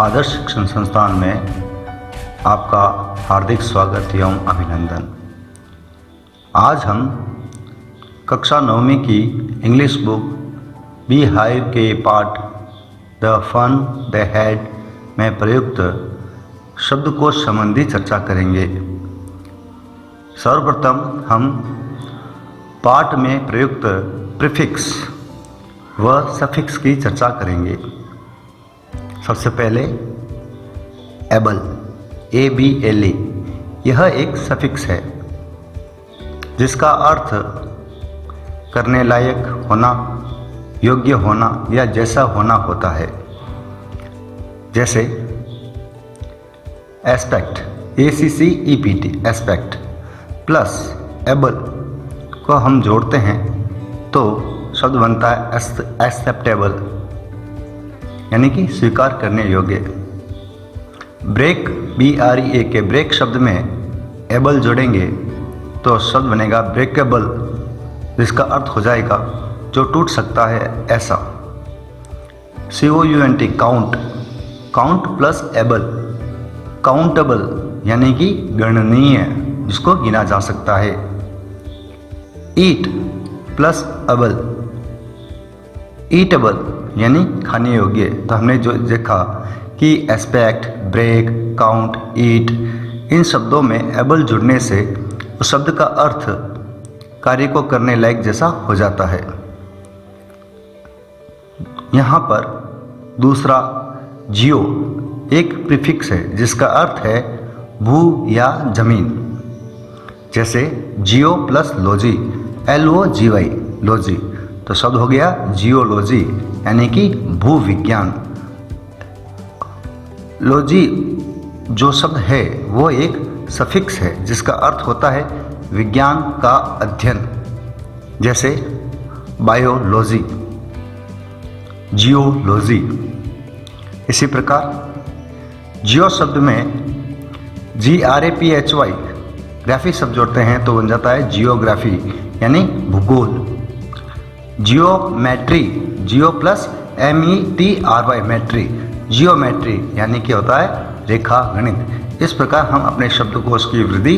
आदर्श शिक्षण संस्थान में आपका हार्दिक स्वागत एवं अभिनंदन। आज हम कक्षा 9वीं की इंग्लिश बुक बी हाइव के पाठ द फन द हैड में प्रयुक्त शब्दकोश संबंधी चर्चा करेंगे। सर्वप्रथम हम पाठ में प्रयुक्त प्रीफिक्स व सफिक्स की चर्चा करेंगे। सबसे पहले एबल ABLE यह एक सफिक्स है जिसका अर्थ करने लायक होना, योग्य होना या जैसा होना होता है। जैसे aspect ACCEPT aspect plus able को हम जोड़ते हैं तो शब्द बनता है एक्सेप्टेबल, यानी कि स्वीकार करने योग्य। ब्रेक BREA के ब्रेक शब्द में एबल जोड़ेंगे तो शब्द बनेगा ब्रेकेबल, जिसका अर्थ हो जाएगा जो टूट सकता है ऐसा। COUNT count, count plus able countable, यानी कि गणनीय, जिसको गिना जा सकता है। ईट प्लस एबल ईटेबल, यानी खाने योग्य। तो हमने जो देखा कि एस्पेक्ट, ब्रेक, काउंट, ईट इन शब्दों में एबल जुड़ने से उस शब्द का अर्थ कार्य को करने लायक जैसा हो जाता है। यहाँ पर दूसरा जियो एक प्रीफिक्स है जिसका अर्थ है भू या जमीन। जैसे जियो प्लस लॉजी LOGY लॉजी, तो शब्द हो गया जियोलॉजी, यानी कि भू विज्ञान। लॉजी जो शब्द है वो एक सफिक्स है जिसका अर्थ होता है विज्ञान का अध्ययन। जैसे बायोलॉजी, जियोलॉजी। इसी प्रकार जियो शब्द में GRAPHY ग्राफी शब्द जोड़ते हैं तो बन जाता है जियोग्राफी, यानी भूगोल। जियोमेट्री, जियो प्लस METRY मेट्री, जियोमेट्री यानी कि होता है रेखा गणित। इस प्रकार हम अपने शब्दकोश की वृद्धि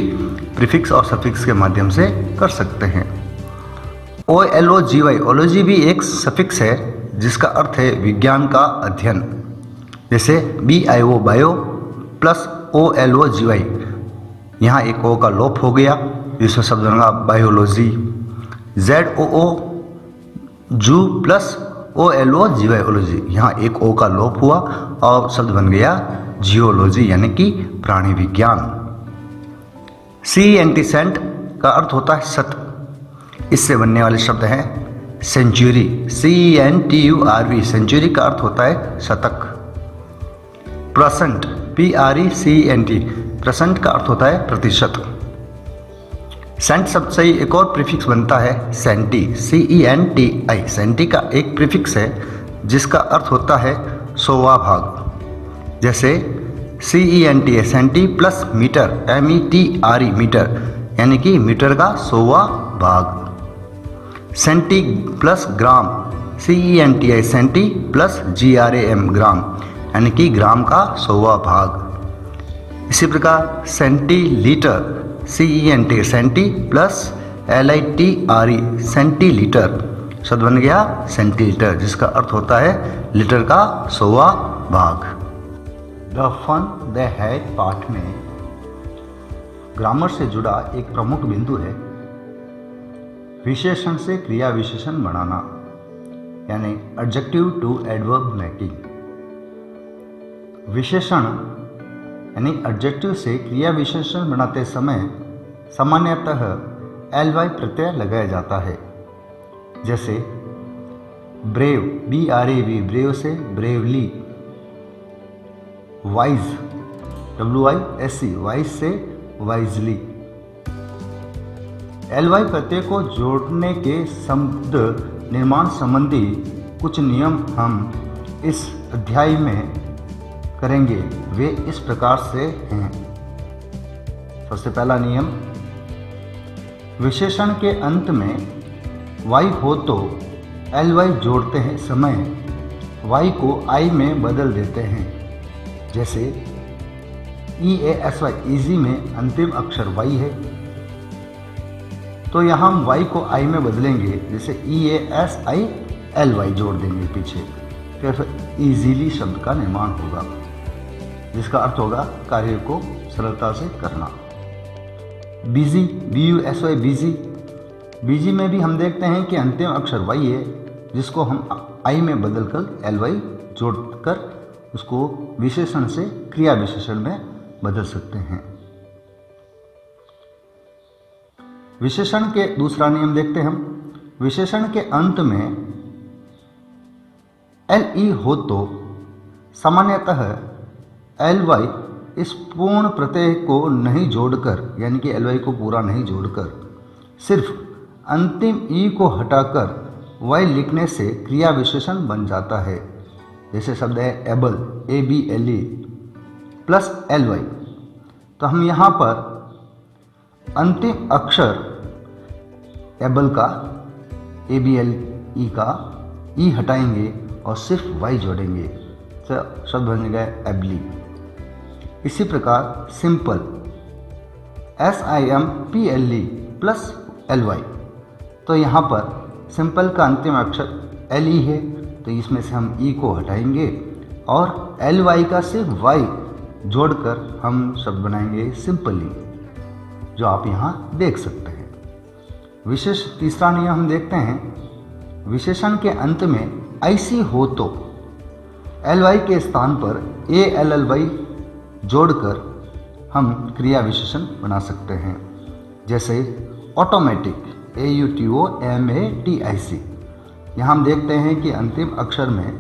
प्रीफिक्स और सफिक्स के माध्यम से कर सकते हैं। OLOGY ओलॉजी भी एक सफिक्स है जिसका अर्थ है विज्ञान का अध्ययन। जैसे BIO बायो प्लस OLOGY, यहाँ एक ओ का लोप हो गया, जिसमें शब्द बनेगा बायोलॉजी। ZOO जू प्लस OLOGY ओलॉजी, यहाँ एक ओ का लोप हुआ और शब्द बन गया जियोलॉजी, यानी कि प्राणी विज्ञान। CENT सेंट का अर्थ होता है शत, इससे बनने वाले शब्द हैं सेंचुरी। CENTURY सेंचुरी का अर्थ होता है शतक। परसेंट PRECENT परसेंट का अर्थ होता है प्रतिशत। सेंट शब्द से ही एक और प्रीफिक्स बनता है सेंटी CENTI, सेंटी का एक प्रीफिक्स है जिसका अर्थ होता है 100वां भाग। जैसे CENTA centi plus metre METRE metre, यानी कि मीटर का 100वां भाग। Centi plus gram CENTI centi plus GRAM gram, यानी कि ग्राम का 100वां भाग। इसी प्रकार centilitre CENT centi plus LITRE centilitre, शब्द बन गया सेंटीलीटर, जिसका अर्थ होता है लीटर का 100वां भाग। द फन द हैड पाठ में ग्रामर से जुड़ा एक प्रमुख बिंदु है विशेषण से क्रिया विशेषण बनाना, यानी एडजेक्टिव टू एडवर्ब मेकिंग। विशेषण यानी एडजेक्टिव से क्रिया विशेषण बनाते समय सामान्यतः LY प्रत्यय लगाया जाता है। जैसे ब्रेव BRAV ब्रेव से ब्रेवली, वाइज WISE वाइज से वाइजली। LY प्रत्यय को जोड़ने के शब्द निर्माण संबंधी कुछ नियम हम इस अध्याय में करेंगे। वे इस प्रकार से हैं। सबसे पहला नियम, विशेषण के अंत में Y हो तो LY जोड़ते हैं समय Y को I में बदल देते हैं। जैसे EASY ईजी में अंतिम अक्षर Y है, तो यहाँ हम Y को I में बदलेंगे, जैसे EASILY जोड़ देंगे पीछे, तो फिर ईजीली शब्द का निर्माण होगा, जिसका अर्थ होगा कार्य को सरलता से करना। बिजी, BUSY बिजी, बिजी में भी हम देखते हैं कि अंतिम अक्षर Y है, जिसको हम I में बदलकर LY जोड़कर उसको विशेषण से क्रिया विशेषण में बदल सकते हैं। विशेषण के दूसरा नियम देखते हैं हम। विशेषण के अंत में LE हो तो सामान्यतः LY इस पूर्ण प्रत्यय को नहीं जोड़कर, यानी कि LY को पूरा नहीं जोड़कर सिर्फ अंतिम E को हटाकर Y लिखने से क्रिया विशेषण बन जाता है। जैसे शब्द है एबल, ABLE प्लस LY, तो हम यहाँ पर अंतिम अक्षर एबल का, ABLE का E हटाएंगे और सिर्फ Y जोड़ेंगे, तो शब्द बन गया एबली। इसी प्रकार सिंपल, SIMPLE प्लस LY, तो यहाँ पर सिंपल का अंतिम अक्षर LE है, तो इसमें से हम E को हटाएंगे और LY का सिर्फ Y जोड़कर हम शब्द बनाएंगे सिंपली, जो आप यहाँ देख सकते हैं। विशेष तीसरा नियम हम देखते हैं। विशेषण के अंत में IC हो तो LY के स्थान पर ALLY जोड़कर हम क्रिया विशेषण बना सकते हैं। जैसे ऑटोमेटिक, AUTOMATIC, यहाँ हम देखते हैं कि अंतिम अक्षर में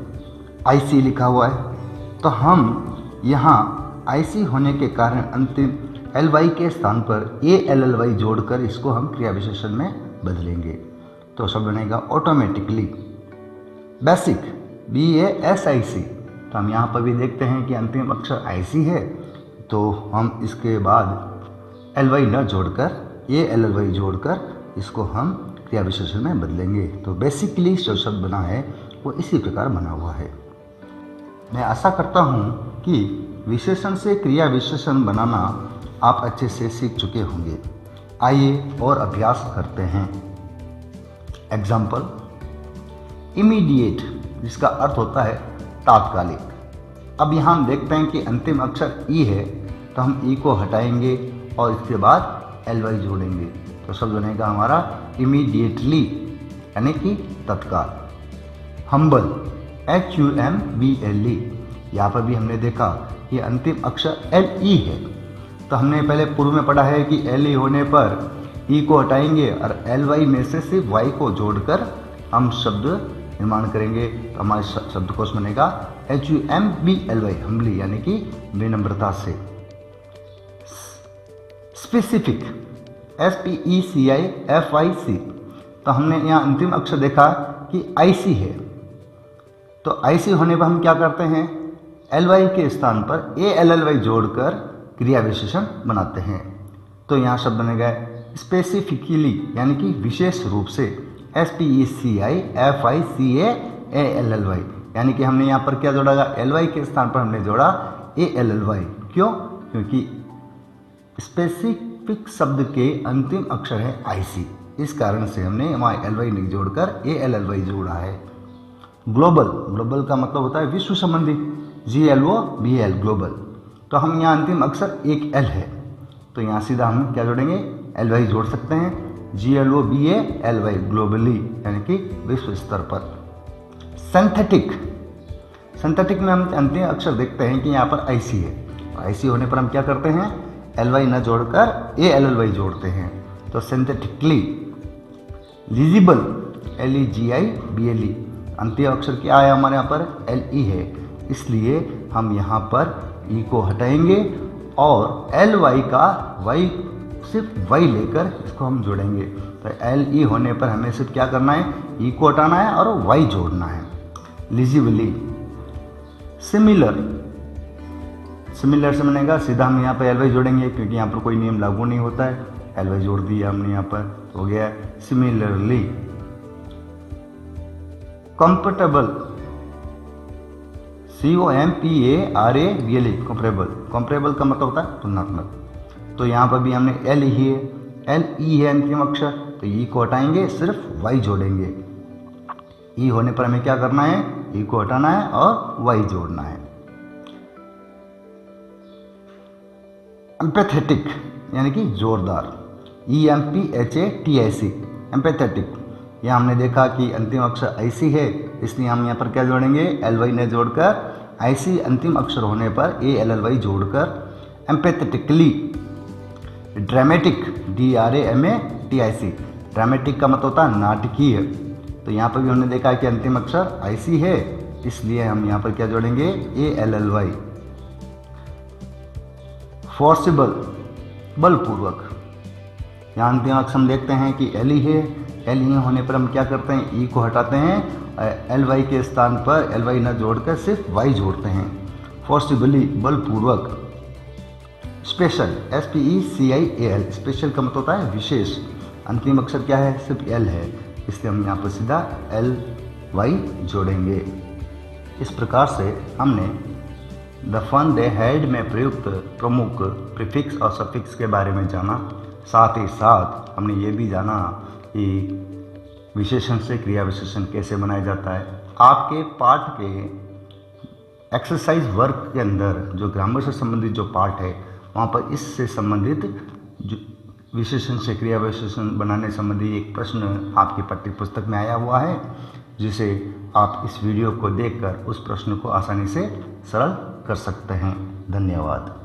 IC लिखा हुआ है, तो हम यहाँ IC होने के कारण अंतिम LY के स्थान पर ALLY जोड़कर इसको हम क्रिया विशेषण में बदलेंगे, तो शब्द बनेगा ऑटोमेटिकली। बेसिक, BASIC, तो हम यहाँ पर भी देखते हैं कि अंतिम अक्षर IC है, तो हम इसके बाद LY न जोड़कर ALLY जोड़कर इसको हम क्रिया विशेषण में बदलेंगे। तो बेसिकली जो शब्द बना है वो इसी प्रकार बना हुआ है। मैं आशा करता हूँ कि विशेषण से क्रिया विशेषण बनाना आप अच्छे से सीख चुके होंगे। आइए और अभ्यास करते हैं। एग्जाम्पल, इमीडिएट, जिसका अर्थ होता है तात्कालिक। अब यहाँ हम देखते हैं कि अंतिम अक्षर ई है, तो हम ई को हटाएंगे और इसके बाद LY जोड़ेंगे, तो शब्द बनेगा हमारा इमीडिएटली, यानी कि तत्काल। हम्बल, HUMBLE, यहाँ पर भी हमने देखा कि अंतिम अक्षर LE है, तो हमने पहले पूर्व में पढ़ा है कि LE होने पर E को हटाएंगे और LY में से सिर्फ Y को जोड़कर हम शब्द निर्माण करेंगे, तो हमारे शब्दकोश बनेगा HUMBLY, हम्बली, यानी कि विनम्रता से। स्पेसिफिक, SPECIFIC, तो हमने यहाँ अंतिम अक्षर देखा कि IC है, तो IC होने पर हम क्या करते हैं, LY के स्थान पर ALLY जोड़कर क्रिया विशेषण बनाते हैं, तो यहाँ शब्द बनेगा स्पेसिफिकली, यानी कि विशेष रूप से, SPECIFICALLY, यानी कि हमने यहाँ पर क्या जोड़ा, LY के स्थान पर हमने जोड़ा ALLY। क्यों? क्योंकि स्पेसिफिक शब्द के अंतिम अक्षर है IC, इस कारण से हमने वहाँ LY नहीं जोड़कर ALLY जोड़ा है। ग्लोबल, ग्लोबल का मतलब होता है विश्व संबंधी, GLOBL, ग्लोबल, तो हम यहाँ अंतिम अक्षर एक L है, तो यहाँ सीधा हम क्या जोड़ेंगे, LY जोड़ सकते हैं, GLOBALY, ग्लोबली, यानी कि विश्व स्तर पर। सिंथेटिक, सिंथेटिक में हम अंतिम अक्षर देखते हैं कि यहाँ पर IC है, IC होने पर हम क्या करते हैं, LY न जोड़कर ALLY जोड़ते हैं, तो सिंथेटिकली। लीजिबल, LEGIBLE, अंतिम अक्षर क्या है हमारे यहाँ पर, LE है, इसलिए हम यहाँ पर E को हटाएंगे और LY का Y, सिर्फ Y लेकर इसको हम जोड़ेंगे, तो LE होने पर हमें सिर्फ क्या करना है, E को हटाना है और Y जोड़ना है। लीजिबली। सिमिलर, सिमिलर से बनेगा, सीधा हम यहाँ पर LY जोड़ेंगे क्योंकि यहाँ पर कोई नियम लागू नहीं होता है, LY जोड़ दिया हमने यहाँ पर, हो गया similarly. Comfortable, COMPARA really, comparable. Comparable का मतलब होता है तुलनात्मक। तो यहाँ पर भी हमने L ही है, LE है अंतिम अक्षर, तो E को हटाएंगे, सिर्फ Y जोड़ेंगे। E होने पर हमें क्या करना है, E को हटाना है और Y जोड़ना है। एम्पैथेटिक यानी कि जोरदार, EMPHATIC, एम्पैथेटिक। यहाँ हमने देखा कि अंतिम अक्षर IC है, इसलिए हम यहाँ पर क्या जोड़ेंगे, LY ने जोड़कर, IC अंतिम अक्षर होने पर ALLY जोड़कर एम्पैथेटिकली। ड्रामेटिक, DRAMATIC, ड्रामेटिक का मतलब होता है नाटकीय। तो यहाँ पर भी हमने देखा कि अंतिम अक्षर IC है, इसलिए हम यहाँ पर क्या जोड़ेंगे, ALLY। फोर्सिबल, बलपूर्वक। यहाँ अंतिम अक्षर हम देखते हैं कि LE है, LE होने पर हम क्या करते हैं, E को हटाते हैं, LY के स्थान पर LY न जोड़कर सिर्फ Y जोड़ते हैं। फोर्सिबली, बलपूर्वक। स्पेशल, SPECIAL, स्पेशल का मतलब होता है विशेष। अंतिम अक्षर क्या है, सिर्फ L है, इसलिए हम यहाँ पर सीधा LY जोड़ेंगे। इस प्रकार से हमने द फन दे हैड में प्रयुक्त प्रमुख प्रीफिक्स और सफिक्स के बारे में जाना। साथ ही साथ हमने ये भी जाना कि विशेषण से क्रिया विशेषण कैसे बनाया जाता है। आपके पाठ के एक्सरसाइज वर्क के अंदर जो ग्रामर से संबंधित जो पार्ट है, वहाँ पर इससे संबंधित जो विशेषण से क्रिया विशेषण बनाने संबंधी एक प्रश्न आपकी पाठ्य पुस्तक में आया हुआ है, जिसे आप इस वीडियो को देखकर उस प्रश्न को आसानी से सरल कर सकते हैं। धन्यवाद।